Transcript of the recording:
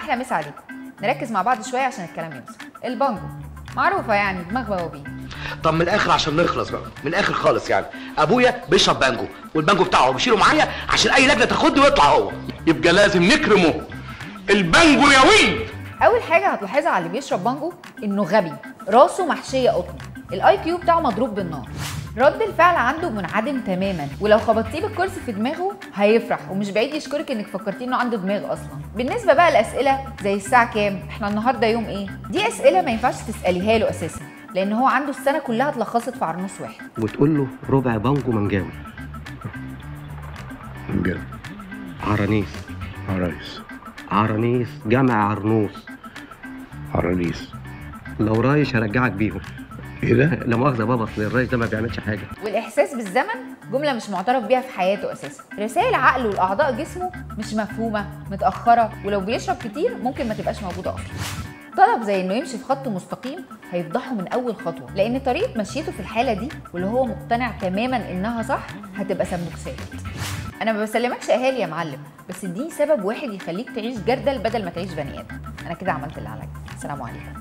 احلى مسا عليكم. نركز مع بعض شويه عشان الكلام يوصل. البانجو معروفه يعني دماغ بوابين. طب من الاخر عشان نخلص بقى، من الاخر خالص يعني، ابويا بيشرب بانجو والبانجو بتاعه بشيله معايا عشان اي لجنه تاخدني ويطلع هو، يبقى لازم نكرمه. البانجو يا ولد. اول حاجه هتلاحظها على اللي بيشرب بانجو انه غبي، راسه محشيه قطن، الاي كيو بتاعه مضروب بالنار، رد الفعل عنده منعدم تماما، ولو خبطتيه بالكرسي في دماغه هيفرح ومش بعيد يشكرك انك فكرتيه انه عنده دماغ اصلا. بالنسبه بقى لاسئله زي الساعه كام، احنا النهارده يوم ايه، دي اسئله ما ينفعش تساليها له اساسا، لان هو عنده السنه كلها اتلخصت في عرنوس واحد. وتقول له ربع بانجو منجاوي. منجاوي. عرانيس. عرايس. عرانيس جمع عرنوس. عرانيس. لو رايش هرجعك بيهم. ايه ده؟ لا مؤاخذه بابا، اصل الرايش ده ما بيعملش حاجه. والاحساس بالزمن جمله مش معترف بيها في حياته اساسا، رسائل عقله لاعضاء جسمه مش مفهومه، متاخره، ولو بيشرب كتير ممكن ما تبقاش موجوده اصلا. طلب زي انه يمشي في خط مستقيم هيفضحه من اول خطوه، لان طريقه مشيته في الحاله دي واللي هو مقتنع تماما انها صح هتبقى سمبوكسات. انا ما بسلمكش اهالي يا معلم، بس اديني سبب واحد يخليك تعيش جردل بدل ما تعيش بني ادم. انا كده عملت اللي عليا. السلام عليكم.